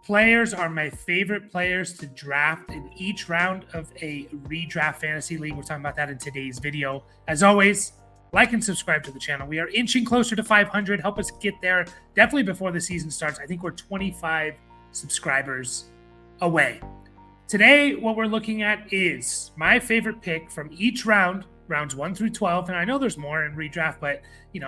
players are my favorite players to draft in each round of a redraft fantasy league. We're talking about that in today's video. As always, like and subscribe to the channel. We are inching closer to 500. Help us get there definitely before the season starts. I think we're 25 subscribers away. Today, what we're looking at is my favorite pick from each round, rounds 1 through 12. And I know there's more in redraft, but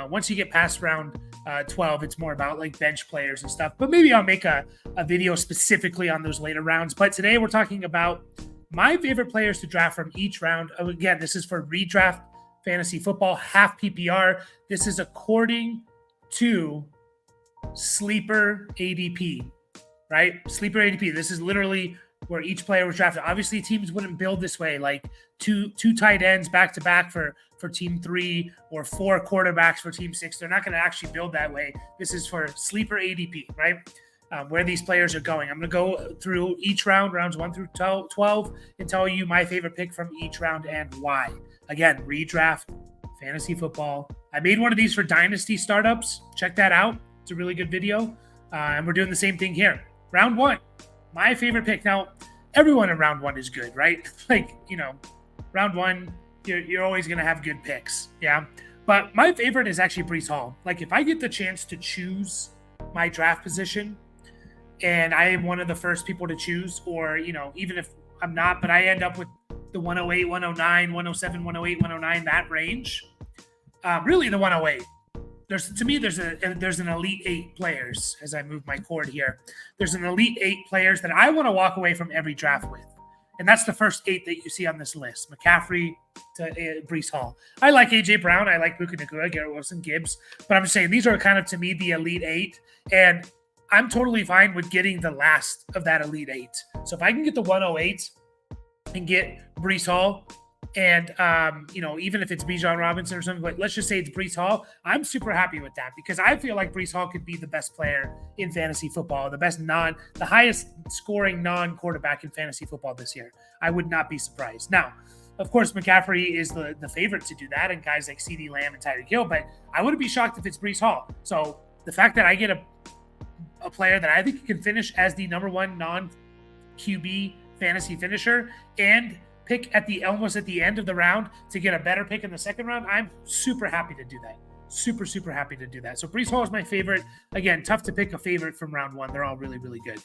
once you get past round 12, it's more about like bench players and stuff. But maybe I'll make a video specifically on those later rounds. But today we're talking about my favorite players to draft from each round. Again, this is for redraft fantasy football, half PPR. This is according to Sleeper ADP, right? Sleeper ADP. This is literally where each player was drafted. Obviously, teams wouldn't build this way, like two tight ends back to back for team 3 or 4 quarterbacks for team 6. They're not going to actually build that way. This is for Sleeper ADP, right? Where these players are going. I'm going to go through each round, rounds 1 through 12, and tell you my favorite pick from each round and why. Again, redraft fantasy football. I made one of these for Dynasty startups. Check that out. It's a really good video. And we're doing the same thing here. Round 1, my favorite pick. Now, everyone in round 1 is good, right? Round 1, you're always going to have good picks. Yeah. But my favorite is actually Breece Hall. Like, if I get the chance to choose my draft position and I am one of the first people to choose, or, even if I'm not, but I end up with the 108, 109, 107, 108, 109, that range. Really the 108. There's an elite 8 players as I move my cord here. There's an elite 8 players that I want to walk away from every draft with. And that's the first 8 that you see on this list. McCaffrey to Breece Hall. I like A.J. Brown. I like Puka Nacua, Garrett Wilson, Gibbs. But I'm just saying these are kind of, to me, the elite 8. And I'm totally fine with getting the last of that elite 8. So if I can get the 108 and get Breece Hall, and, even if it's Bijan Robinson or something, but let's just say it's Breece Hall, I'm super happy with that because I feel like Breece Hall could be the best player in fantasy football, the highest scoring non-quarterback in fantasy football this year. I would not be surprised. Now, of course, McCaffrey is the favorite to do that, and guys like CeeDee Lamb and Tyreek Hill, but I wouldn't be shocked if it's Breece Hall. So the fact that I get a player that I think can finish as the number 1 non-QB fantasy finisher and pick almost at the end of the round to get a better pick in the second round, I'm super happy to do that. Super, super happy to do that. So Breece Hall is my favorite. Again, tough to pick a favorite from round 1. They're all really, really good.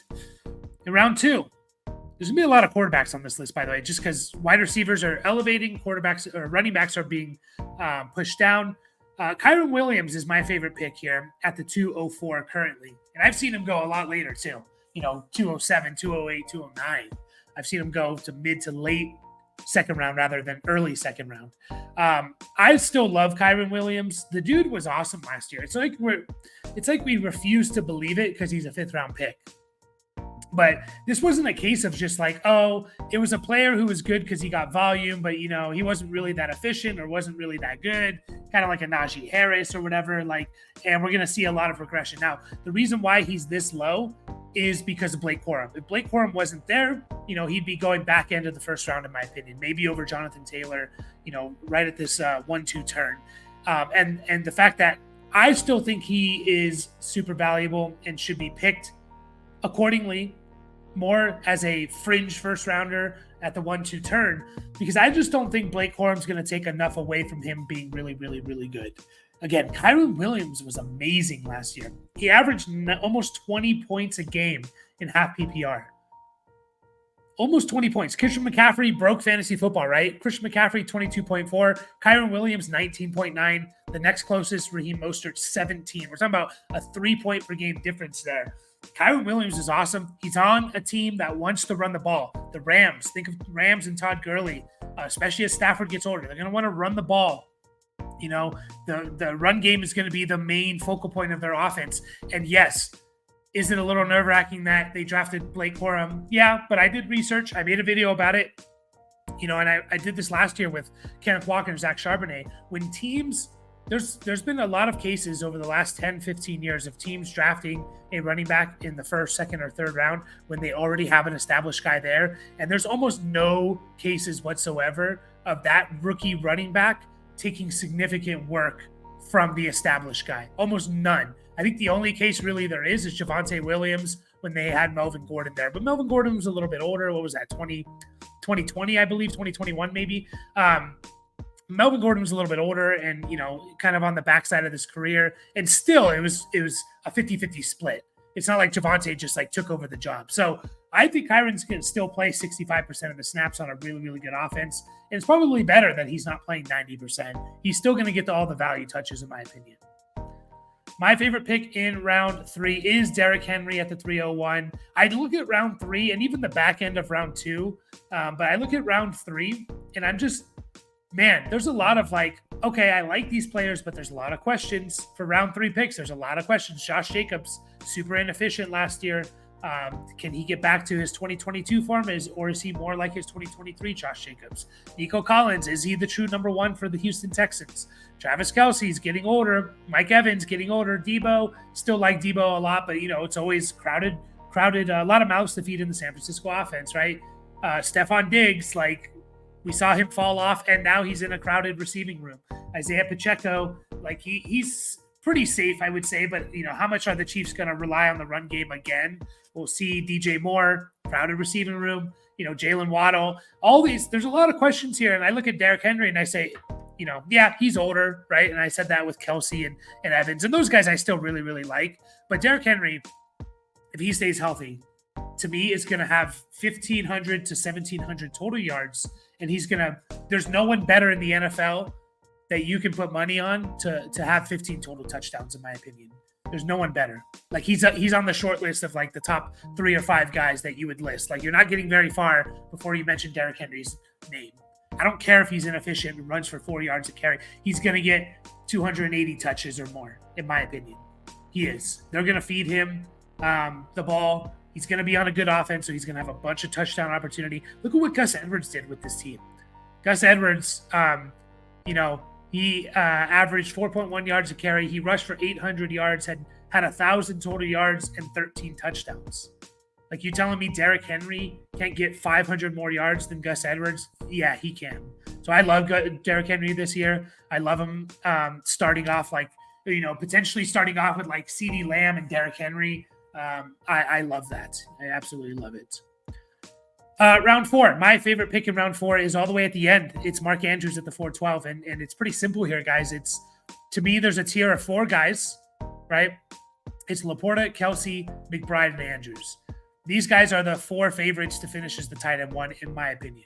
In round 2, there's going to be a lot of quarterbacks on this list, by the way, just because wide receivers are elevating, quarterbacks or running backs are being pushed down. Kyren Williams is my favorite pick here at the 204 currently. And I've seen him go a lot later too. 207, 208, 209. I've seen him go to mid to late second round rather than early second round. I still love Kyren Williams. The dude was awesome last year. It's like we refuse to believe it because he's a 5th round pick. But this wasn't a case of just like, oh, it was a player who was good because he got volume, but he wasn't really that efficient or wasn't really that good, kind of like a Najee Harris or whatever. And we're gonna see a lot of regression. Now, the reason why he's this low is because of Blake Corum. If Blake Corum wasn't there, he'd be going back end of the first round, in my opinion, maybe over Jonathan Taylor, right at this 1-2 turn. And the fact that I still think he is super valuable and should be picked accordingly, more as a fringe first rounder at the 1-2 turn, because I just don't think Blake Corum's going to take enough away from him being really, really, really good. Again, Kyren Williams was amazing last year. He averaged almost 20 points a game in half PPR. Almost 20 points. Christian McCaffrey broke fantasy football, right? Christian McCaffrey, 22.4. Kyren Williams, 19.9. The next closest, Raheem Mostert, 17. We're talking about a 3-point per game difference there. Kyren Williams is awesome. He's on a team that wants to run the ball. The Rams. Think of Rams and Todd Gurley, especially as Stafford gets older. They're going to want to run the ball. The run game is going to be the main focal point of their offense. And yes, is it a little nerve-wracking that they drafted Blake Corum? Yeah, but I did research. I made a video about it. And I did this last year with Kenneth Walker and Zach Charbonnet. When teams, there's been a lot of cases over the last 10, 15 years of teams drafting a running back in the first, second, or third round when they already have an established guy there. And there's almost no cases whatsoever of that rookie running back taking significant work from the established guy. Almost none. I think the only case really there is Javonte Williams when they had Melvin Gordon there. But Melvin Gordon was a little bit older. What was that, 2020, I believe, 2021 maybe. Melvin Gordon was a little bit older and, kind of on the backside of his career. And still, it was a 50-50 split. It's not like Javonte just took over the job. So I think Kyron's going to still play 65% of the snaps on a really, really good offense. And it's probably better that he's not playing 90%. He's still going to get to all the value touches, in my opinion. My favorite pick in round 3 is Derrick Henry at the 301. I look at round 3 and even the back end of round 2, but I look at round 3 and I'm just, man, there's a lot of okay, I like these players, but there's a lot of questions for round 3 picks. There's a lot of questions. Josh Jacobs, super inefficient last year. Can he get back to his 2022 form, or is he more like his 2023 Josh Jacobs? Nico Collins, is he the true number 1 for the Houston Texans? Travis Kelce's getting older. Mike Evans getting older. Debo, still like Debo a lot, but it's always crowded, a lot of mouths to feed in the San Francisco offense, right? Stephon Diggs, we saw him fall off, and now he's in a crowded receiving room. Isaiah Pacheco, he's pretty safe, I would say, but how much are the Chiefs going to rely on the run game again? We'll see DJ Moore, crowded receiving room, Jalen Waddle, all these. There's a lot of questions here, and I look at Derrick Henry and I say, yeah, he's older, right? And I said that with Kelce and Evans, and those guys I still really, really like. But Derrick Henry, if he stays healthy, to me, is going to have 1,500 to 1,700 total yards, and there's no one better in the NFL that you can put money on to have 15 total touchdowns, in my opinion. There's no one better. He's on the short list of the top 3 or 5 guys that you would list. You're not getting very far before you mention Derrick Henry's name. I don't care if he's inefficient and runs for 4 yards a carry. He's going to get 280 touches or more, in my opinion. He is. They're going to feed him the ball. He's going to be on a good offense, so he's going to have a bunch of touchdown opportunity. Look at what Gus Edwards did with this team. Gus Edwards, he averaged 4.1 yards a carry. He rushed for 800 yards, had 1,000 total yards and 13 touchdowns. You telling me Derrick Henry can't get 500 more yards than Gus Edwards? Yeah, he can. So I love Derrick Henry this year. I love him starting off potentially starting off with CeeDee Lamb and Derrick Henry. I love that. I absolutely love it. Round 4, my favorite pick in round 4 is all the way at the end. It's Mark Andrews at the 412, and it's pretty simple here, guys. To me, there's a tier of 4 guys, right? It's Laporta, Kelce, McBride, and Andrews. These guys are the 4 favorites to finish as the tight end 1, in my opinion.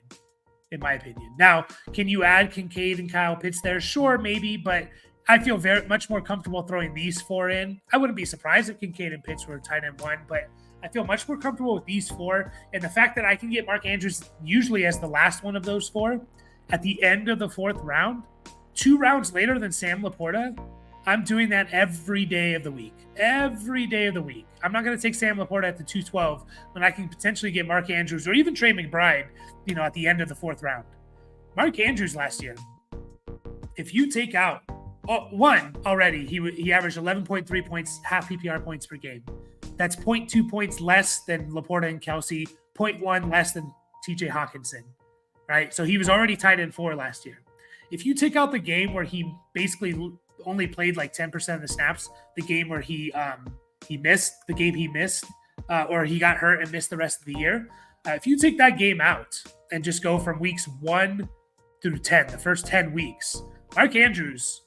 Now, can you add Kincaid and Kyle Pitts there? Sure, maybe, but I feel very much more comfortable throwing these 4 in. I wouldn't be surprised if Kincaid and Pitts were tight end 1, but I feel much more comfortable with these 4. And the fact that I can get Mark Andrews usually as the last one of those 4 at the end of the 4th round, 2 rounds later than Sam Laporta, I'm doing that every day of the week. Every day of the week. I'm not going to take Sam Laporta at the 212 when I can potentially get Mark Andrews or even Trey McBride, at the end of the 4th round. Mark Andrews last year, if you take out one already, he averaged 11.3 points, half PPR points per game. That's 0.2 points less than Laporta and Kelce, 0.1 less than TJ Hawkinson, right? So he was already tight end 4 last year. If you take out the game where he basically only played 10% of the snaps, the game where he missed, or he got hurt and missed the rest of the year, if you take that game out and just go from weeks 1 through 10, the first 10 weeks, Mark Andrews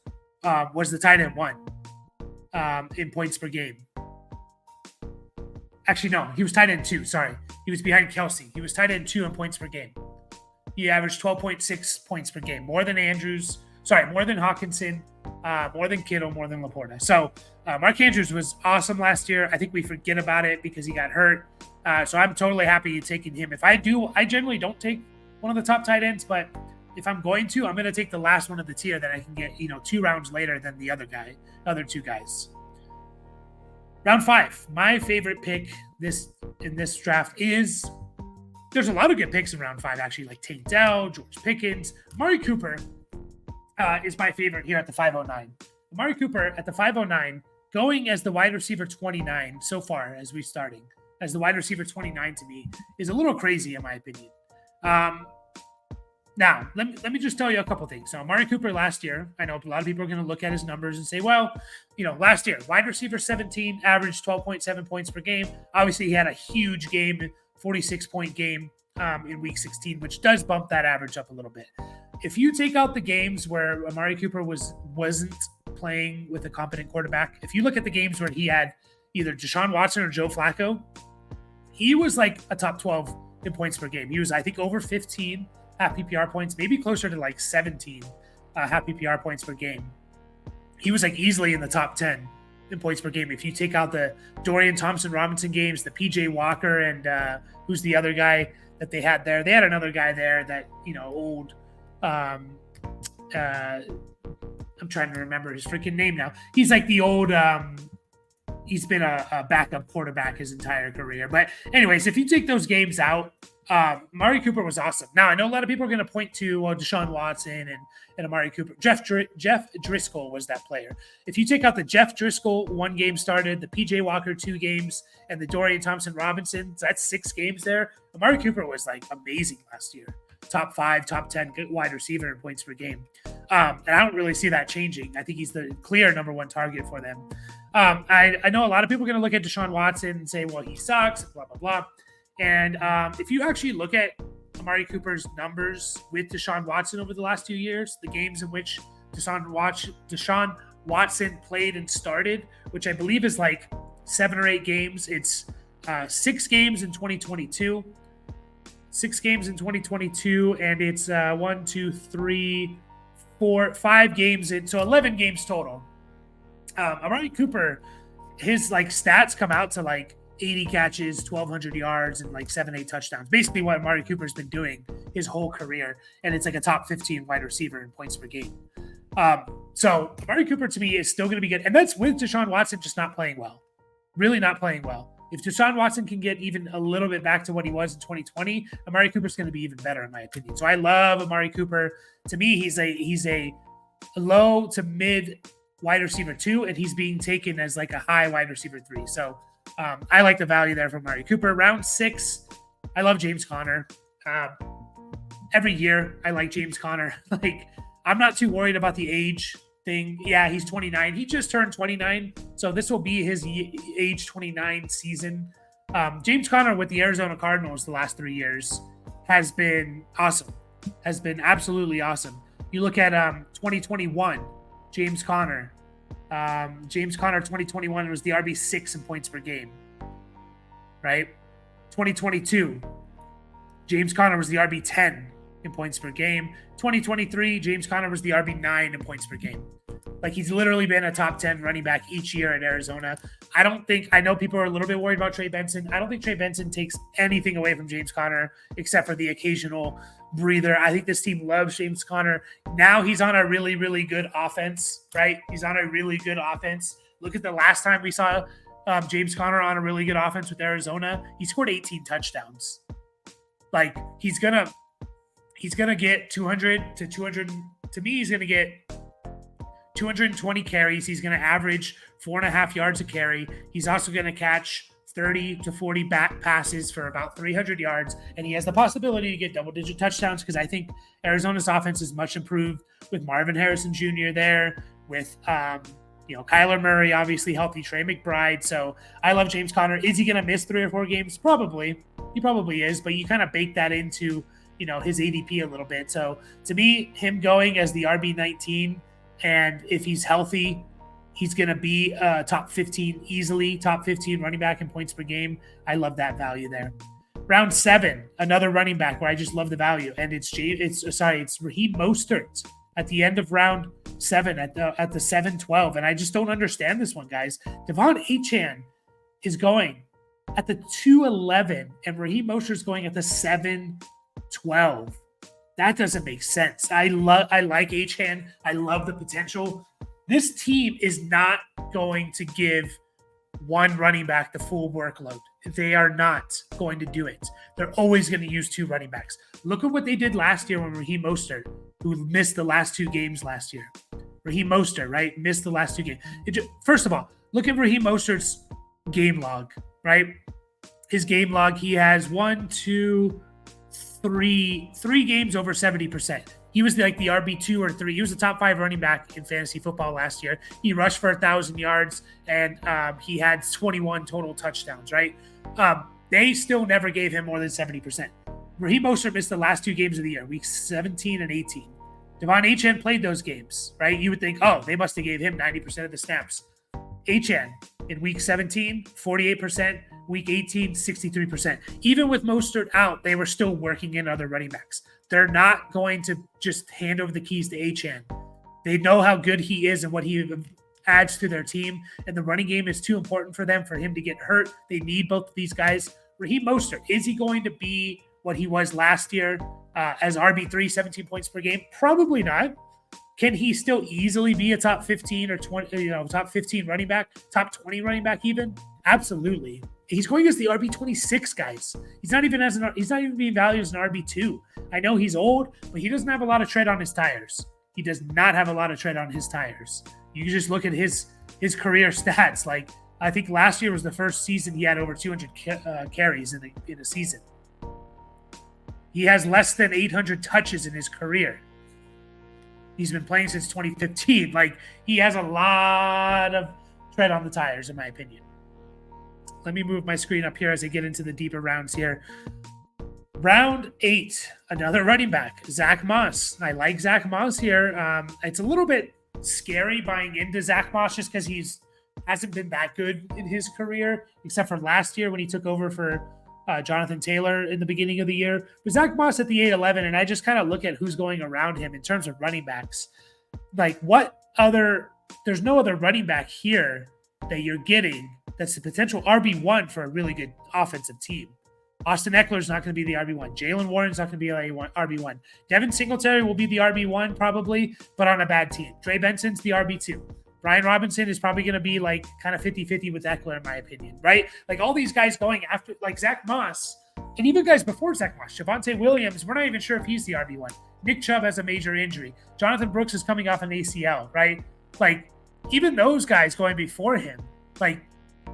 was the tight end 1 in points per game. Actually, no, he was tight end 2. Sorry. He was behind Kelce. He was tight end 2 in points per game. He averaged 12.6 points per game, more than Hawkinson, more than Kittle, more than Laporta. So Mark Andrews was awesome last year. I think we forget about it because he got hurt. So I'm totally happy taking him. If I do, I generally don't take one of the top tight ends, but if I'm going to, I'm going to take the last one of the tier that I can get, 2 rounds later than the other 2 guys. Round 5, my favorite pick in this draft is, there's a lot of good picks in round 5, actually, like Tank Dell, George Pickens. Amari Cooper is my favorite here at the 509. Amari Cooper at the 509, going as the wide receiver 29 so far as we starting. As the wide receiver 29 to me is a little crazy in my opinion. Now, let me just tell you a couple things. So, Amari Cooper last year, I know a lot of people are going to look at his numbers and say, well, last year, wide receiver 17, averaged 12.7 points per game. Obviously, he had a huge game, 46-point game in week 16, which does bump that average up a little bit. If you take out the games where Amari Cooper wasn't playing with a competent quarterback, if you look at the games where he had either Deshaun Watson or Joe Flacco, he was like a top 12 in points per game. He was, I think, over 15 half PPR points, maybe closer to like 17 half PPR points per game. He was like easily in the top 10 in points per game. If you take out the Dorian Thompson-Robinson games, the PJ Walker, and who's the other guy that they had there? They had another guy there that, old, I'm trying to remember his freaking name now. He's like the old, he's been a backup quarterback his entire career. But anyways, if you take those games out, Amari Cooper was awesome. Now, I know a lot of people are going to point to Deshaun Watson and Amari Cooper. Jeff Driscoll was that player. If you take out the Jeff Driscoll 1 game started, the PJ Walker 2 games, and the Dorian Thompson-Robinson, so that's 6 games there. Amari Cooper was like amazing last year. Top 5, top 10 wide receiver in points per game. And I don't really see that changing. I think he's the clear number 1 target for them. I know a lot of people are going to look at Deshaun Watson and say, well, he sucks, blah, blah, blah. And if you actually look at Amari Cooper's numbers with Deshaun Watson over the last 2 years, the games in which Deshaun Watson played and started, which I believe is like 7 or 8 games. It's 6 games in 2022. 6 games in 2022, and it's 1, 2, 3, 4, 5 games in, so 11 games total. Amari Cooper, his like stats come out to like 80 catches, 1,200 yards, and like 7-8 touchdowns. Basically what Amari Cooper's been doing his whole career, and it's like a top 15 wide receiver in points per game. So Amari Cooper to me is still going to be good, and that's with Deshaun Watson just not playing well. Really not playing well. If Deshaun Watson can get even a little bit back to what he was in 2020, Amari Cooper's going to be even better in my opinion. So I love Amari Cooper. To me, he's a low to mid wide receiver 2, and he's being taken as like a high wide receiver 3. So I like the value there from Amari Cooper. Round 6, I love James Conner. Every year, I like James Conner. Like, I'm not too worried about the age thing. Yeah, he's 29. He just turned 29, so this will be his age 29 season. James Conner with the Arizona Cardinals the last 3 years has been awesome. Has been absolutely awesome. You look at 2021, James Conner. James Conner 2021 was the RB6 in points per game, right? 2022, James Conner was the RB10 in points per game. 2023, James Conner was the RB9 in points per game. Like, he's literally been a top 10 running back each year at Arizona. I know people are a little bit worried about Trey Benson. I don't think Trey Benson takes anything away from James Conner except for the occasional breather. I think this team loves James Conner. Now he's on a really, really good offense, right? He's on a really good offense. Look at the last time we saw James Conner on a really good offense with Arizona. He scored 18 touchdowns. Like, he's gonna get 200 to 200. To me, he's gonna get 220 carries. He's going to average 4.5 yards a carry. He's also going to catch 30 to 40 back passes for about 300 yards. And he has the possibility to get double-digit touchdowns because I think Arizona's offense is much improved with Marvin Harrison Jr. there, with Kyler Murray, obviously healthy, Trey McBride. So I love James Conner. Is he going to miss 3 or 4 games? Probably. He probably is, but you kind of bake that into his ADP a little bit. So to me, him going as the RB19, and if he's healthy, he's going to be top 15 easily, top 15 running back in points per game. I love that value there. Round 7, another running back where I just love the value, and it's Raheem Mostert at the end of round 7 at the 7-12, and I just don't understand this one, guys. Devon Achane is going at the 2-11, and Raheem Mostert's going at the 7-12. That doesn't make sense. I like Achane. I love the potential. This team is not going to give one running back the full workload. They are not going to do it. They're always going to use 2 running backs. Look at what they did last year when Raheem Mostert, who missed the last 2 games last year. Raheem Mostert, right? Missed the last 2 games. First of all, look at Raheem Mostert's game log, right? His game log, he has 1, 2, three games over 70%. He was like the RB2 or 3. He was the top 5 running back in fantasy football last year. He rushed for 1,000 yards, and he had 21 total touchdowns, right? They still never gave him more than 70%. Raheem Mostert missed the last 2 games of the year, weeks 17 and 18. Devon Achane played those games, right? You would think, oh, they must have gave him 90% of the snaps. Achane in week 17, 48%. Week 18, 63%. Even with Mostert out, they were still working in other running backs. They're not going to just hand over the keys to Achane. They know how good he is and what he adds to their team, and the running game is too important for them for him to get hurt. They need both of these guys. Raheem Mostert, is he going to be what he was last year as RB3, 17 points per game? Probably not. Can he still easily be a top 15 or 20, top 15 running back, top 20 running back even? Absolutely. He's going as the RB26 guys. He's not even being valued as an RB2. I know he's old, but he doesn't have a lot of tread on his tires. He does not have a lot of tread on his tires. You can just look at his career stats. Like, I think last year was the first season he had over 200 carries in a season. He has less than 800 touches in his career. He's been playing since 2015. Like, he has a lot of tread on the tires, in my opinion. Let me move my screen up here as I get into the deeper rounds here. Round 8, another running back, Zach Moss. I like Zach Moss here. It's a little bit scary buying into Zach Moss just because hasn't been that good in his career, except for last year when he took over for Jonathan Taylor in the beginning of the year. But Zach Moss at the 8-11, and I just kind of look at who's going around him in terms of running backs. Like, there's no other running back here that you're getting that's the potential RB1 for a really good offensive team. Austin Eckler's not going to be the RB1. Jalen Warren's not going to be the RB1. Devin Singletary will be the RB1 probably, but on a bad team. Trey Benson's the RB2. Brian Robinson is probably going to be like kind of 50-50 with Eckler, in my opinion, right? Like, all these guys going after, like Zach Moss, and even guys before Zach Moss, Javonte Williams, we're not even sure if he's the RB1. Nick Chubb has a major injury. Jonathan Brooks is coming off an ACL, right? Like, even those guys going before him, like,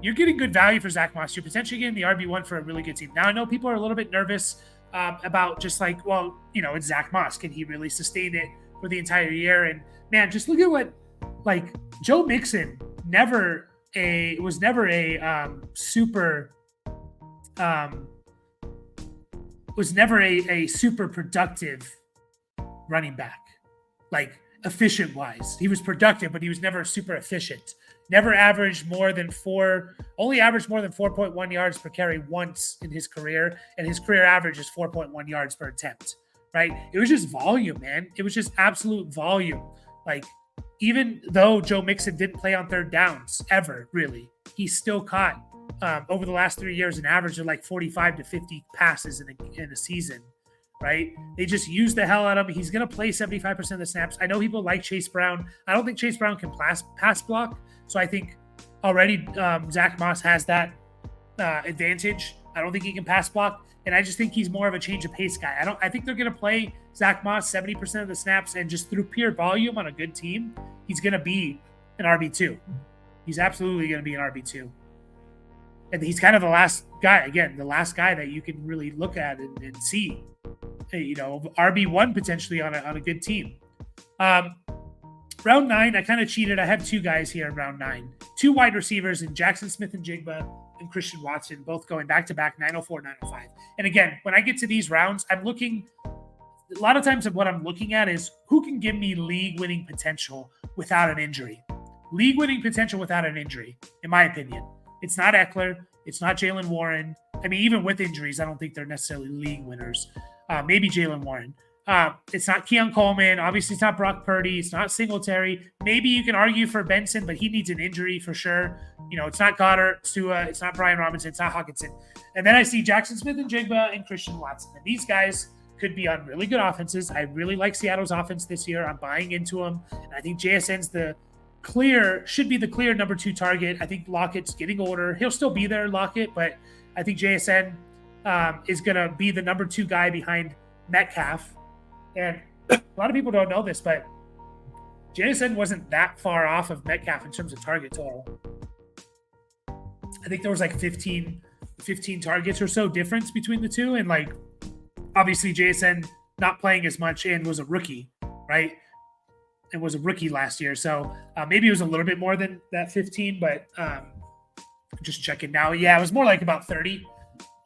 you're getting good value for Zach Moss. You're potentially getting the RB1 for a really good team. Now, I know people are a little bit nervous about just like, well, it's Zach Moss. Can he really sustain it for the entire year? And man, just look at what, like, Joe Mixon was never a super productive running back, like efficient wise. He was productive, but he was never super efficient. Only averaged more than 4.1 yards per carry once in his career, and his career average is 4.1 yards per attempt, right? It was just volume, man. It was just absolute volume. Like, even though Joe Mixon didn't play on third downs ever, really, he still caught over the last 3 years an average of like 45 to 50 passes in a season, right? They just use the hell out of him. He's going to play 75% of the snaps. I know people like Chase Brown. I don't think Chase Brown can pass block. So I think already Zach Moss has that advantage. I don't think he can pass block. And I just think he's more of a change of pace guy. I think they're going to play Zach Moss 70% of the snaps, and just through pure volume on a good team, he's going to be an RB2. He's absolutely going to be an RB2. And he's kind of the last guy that you can really look at and see, RB1 potentially on a good team. Round 9, I kind of cheated. I have 2 guys here in round 9. 2 wide receivers in Jackson Smith and Jigba and Christian Watson, both going back-to-back, 904, 905. And again, when I get to these rounds, a lot of times what I'm looking at is who can give me league-winning potential without an injury. League-winning potential without an injury, in my opinion. It's not Eckler. It's not Jalen Warren. I mean, even with injuries, I don't think they're necessarily league winners. Maybe Jalen Warren. It's not Keon Coleman. Obviously, it's not Brock Purdy. It's not Singletary. Maybe you can argue for Benson, but he needs an injury for sure. It's not Goddard, Tua. It's not Brian Robinson. It's not Hawkinson. And then I see Jackson Smith and Jigba and Christian Watson. And these guys could be on really good offenses. I really like Seattle's offense this year. I'm buying into them. And I think JSN's should be the clear number 2 target. I think Lockett's getting older. He'll still be there, Lockett, but I think JSN is going to be the number 2 guy behind Metcalf. And a lot of people don't know this, but JSN wasn't that far off of Metcalf in terms of target total. I think there was like 15 targets or so difference between the two. And like Obviously, JSN not playing as much and was a rookie, right? And was a rookie last year. So maybe it was a little bit more than that 15, but just checking now. Yeah, it was more like about 30,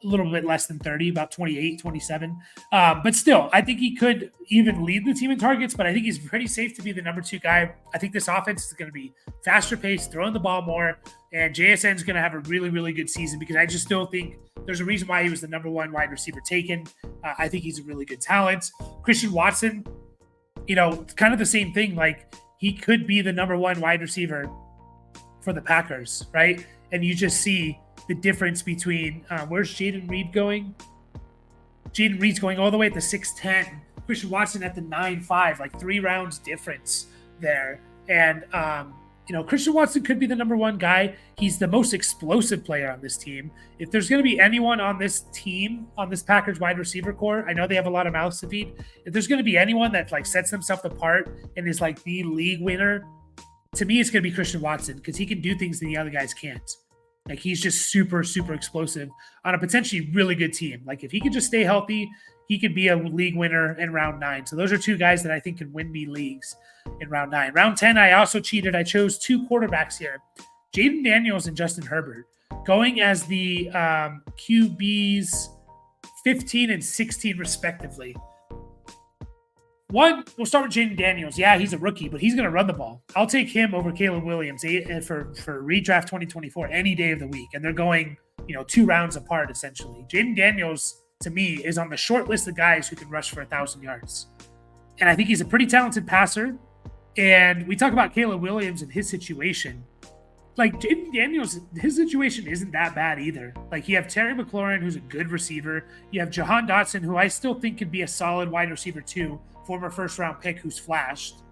a little bit less than 30, about 28, 27. But still, I think he could even lead the team in targets, but I think he's pretty safe to be the number 2 guy. I think this offense is going to be faster paced, throwing the ball more, and JSN is going to have a really, really good season because I just still think there's a reason why he was the number 1 wide receiver taken. I think he's a really good talent. Christian Watson, kind of the same thing. Like, he could be the number 1 wide receiver for the Packers, right? And you just see the difference between where's Jaden Reed going? Jaden Reed's going all the way at the 6'10". Christian Watson at the 9'5", like 3 rounds difference there. And Christian Watson could be the number 1 guy. He's the most explosive player on this team. If there's going to be anyone on this team, on this Packers wide receiver core, I know they have a lot of mouths to feed. If there's going to be anyone that like sets themselves apart and is like the league winner, to me, it's going to be Christian Watson because he can do things that the other guys can't. Like, he's just super, super explosive on a potentially really good team. Like, if he could just stay healthy, he could be a league winner in round 9. So those are 2 guys that I think can win me leagues in round 9. Round 10, I also cheated. I chose 2 quarterbacks here, Jaden Daniels and Justin Herbert, going as the QBs 15 and 16 respectively. One, we'll start with Jaden Daniels. Yeah, he's a rookie, but he's going to run the ball. I'll take him over Caleb Williams for redraft 2024 any day of the week. And they're going, 2 rounds apart, essentially. Jaden Daniels, to me, is on the short list of guys who can rush for 1,000 yards. And I think he's a pretty talented passer. And we talk about Caleb Williams and his situation. Like, Jaden Daniels, his situation isn't that bad either. Like, you have Terry McLaurin, who's a good receiver. You have Jahan Dotson, who I still think could be a solid wide receiver too, former first-round pick who's flashed.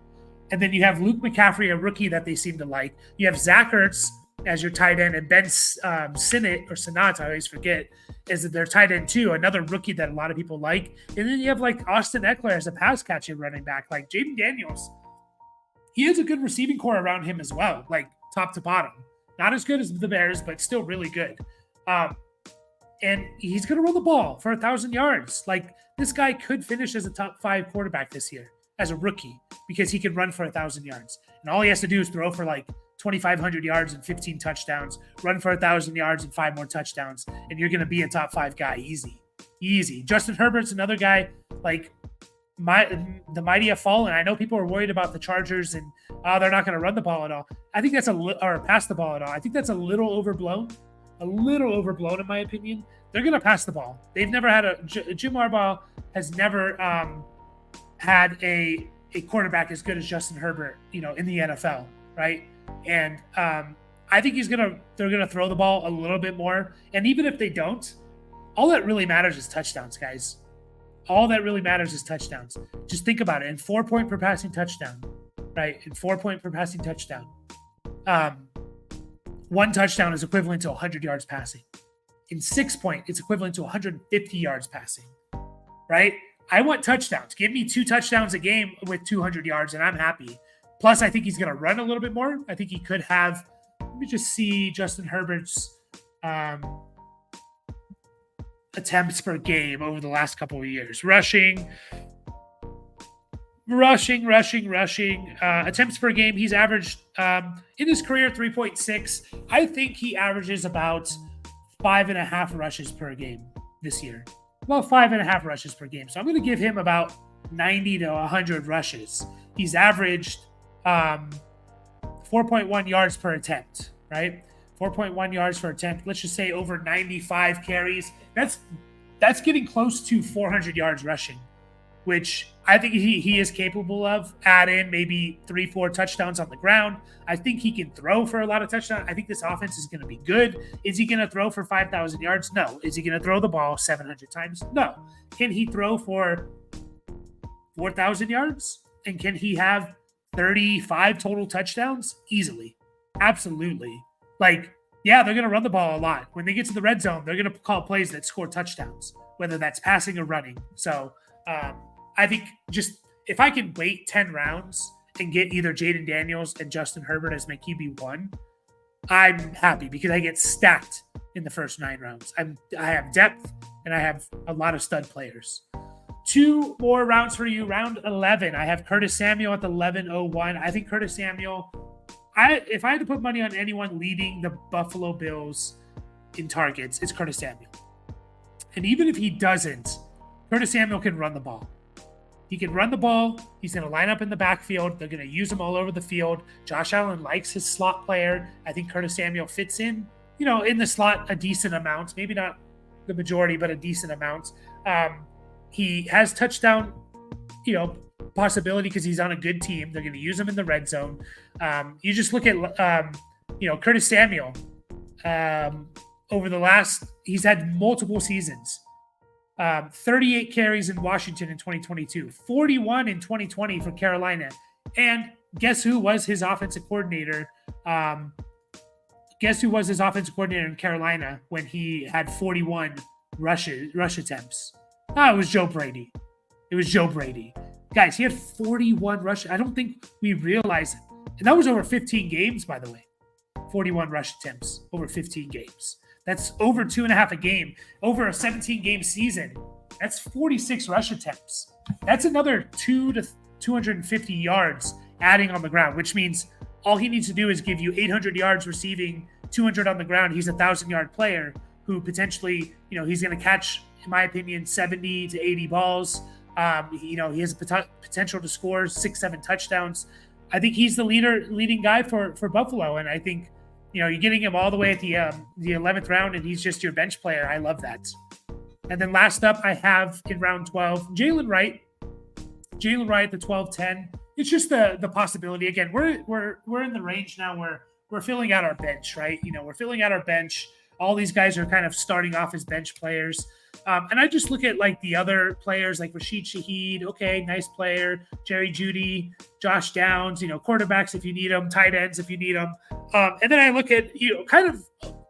And then you have Luke McCaffrey, a rookie that they seem to like. You have Zach Ertz as your tight end, and Ben Sinnott, I always forget, is their tight end too, another rookie that a lot of people like. And then you have like Austin Eckler as a pass-catching running back. Like, Jaden Daniels, he has a good receiving core around him as well, like top to bottom. Not as good as the Bears, but still really good. And he's going to run the ball for 1,000 yards. Like, this guy could finish as a top 5 quarterback this year as a rookie because he can run for 1,000 yards. And all he has to do is throw for like 2,500 yards and 15 touchdowns, run for 1,000 yards and 5 more touchdowns, and you're going to be a top 5 guy. Easy. Justin Herbert's another guy, like, the mighty have fallen. I know people are worried about the Chargers and they're not going to run the ball at all. I think that's or pass the ball at all. I think that's a little overblown in my opinion. They're going to pass the ball. They've never had Jim Harbaugh has never had a quarterback as good as Justin Herbert, in the NFL, right? And I think they're going to throw the ball a little bit more. And even if they don't, all that really matters is touchdowns, guys. All that really matters is touchdowns. Just think about it. In 4-point per passing touchdown, right? In 4-point per passing touchdown, 1 touchdown is equivalent to 100 yards passing. In 6-point, it's equivalent to 150 yards passing, right? I want touchdowns. Give me 2 touchdowns a game with 200 yards, and I'm happy. Plus, I think he's going to run a little bit more. I think he could have, let me just see Justin Herbert's attempts per game over the last couple of years. Rushing. Attempts per game, he's averaged, in his career, 3.6. I think he averages about 5.5 rushes per game this year. About 5.5 rushes per game. So I'm going to give him about 90 to 100 rushes. He's averaged 4.1 yards per attempt, right? 4.1 yards per attempt. Let's just say over 95 carries. That's getting close to 400 yards rushing, which I think he is capable of. Add in maybe 3-4 touchdowns on the ground. I think he can throw for a lot of touchdowns. I think this offense is going to be good. Is he going to throw for 5,000 yards? No. Is he going to throw the ball 700 times? No. Can he throw for 4,000 yards? And can he have 35 total touchdowns? Easily. Absolutely. Like, yeah, they're going to run the ball a lot. When they get to the red zone, they're going to call plays that score touchdowns, whether that's passing or running. So I think just if I can wait 10 rounds and get either Jaden Daniels and Justin Herbert as my QB1, I'm happy because I get stacked in the first 9 rounds. I have depth and I have a lot of stud players. 2 more rounds for you. Round 11, I have Curtis Samuel at the 11:01. I think Curtis Samuel, if I had to put money on anyone leading the Buffalo Bills in targets, it's Curtis Samuel. And even if he doesn't, Curtis Samuel can run the ball. He can run the ball. He's going to line up in the backfield. They're going to use him all over the field. Josh Allen likes his slot player. I think Curtis Samuel fits in, in the slot a decent amount. Maybe not the majority, but a decent amount. He has touchdown, possibility because he's on a good team. They're going to use him in the red zone. You just look at, Curtis Samuel. Over the last, he's had multiple seasons. 38 carries in Washington in 2022, 41 in 2020 for Carolina. And guess who was his offensive coordinator? Guess who was his offensive coordinator in Carolina when he had 41 rush attempts? Oh, it was Joe Brady. Guys, he had 41 rush. I don't think we realize it. And that was over 15 games, by the way. 41 rush attempts over 15 games. That's over 2.5 a game. Over a 17-game season, that's 46 rush attempts. That's another 2 to 250 yards adding on the ground, which means all he needs to do is give you 800 yards receiving, 200 on the ground. He's a 1,000-yard player who potentially, he's going to catch, in my opinion, 70 to 80 balls. He has potential to score 6-7 touchdowns. I think he's the leading guy for Buffalo, and I think you're getting him all the way at the 11th round, and he's just your bench player. I love that. And then last up, I have in round 12, Jalen Wright at the 12-10. It's just the possibility. Again, we're in the range now where we're filling out our bench, right? We're filling out our bench. All these guys are kind of starting off as bench players. And I just look at like the other players like Rashid Shaheed. Okay, nice player. Jerry Jeudy, Josh Downs, quarterbacks if you need them, tight ends if you need them. And then I look at, kind of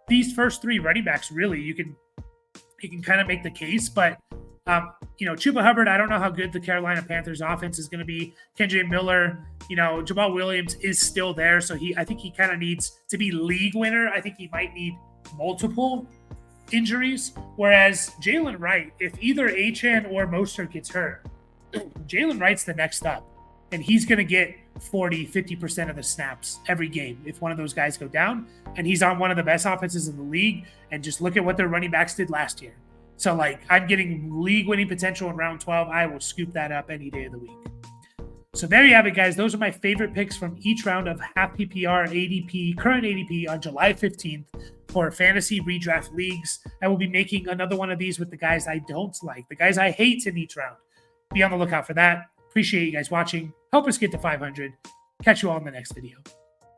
these first 3 running backs, really, you can kind of make the case. But, Chuba Hubbard, I don't know how good the Carolina Panthers offense is going to be. Kendre Miller, Jamal Williams is still there. So I think he kind of needs to be league winner. I think he might need multiple injuries. Whereas Jalen Wright, if either Achane or Mostert gets hurt, Jalen Wright's the next up. And he's going to get 50% of the snaps every game if one of those guys go down. And he's on one of the best offenses in the league. And just look at what their running backs did last year. So, I'm getting league-winning potential in round 12. I will scoop that up any day of the week. So there you have it, guys. Those are my favorite picks from each round of half PPR ADP, current ADP on July 15th for fantasy redraft leagues. I will be making another one of these with the guys I don't like, the guys I hate in each round. Be on the lookout for that. Appreciate you guys watching. Help us get to 500. Catch you all in the next video.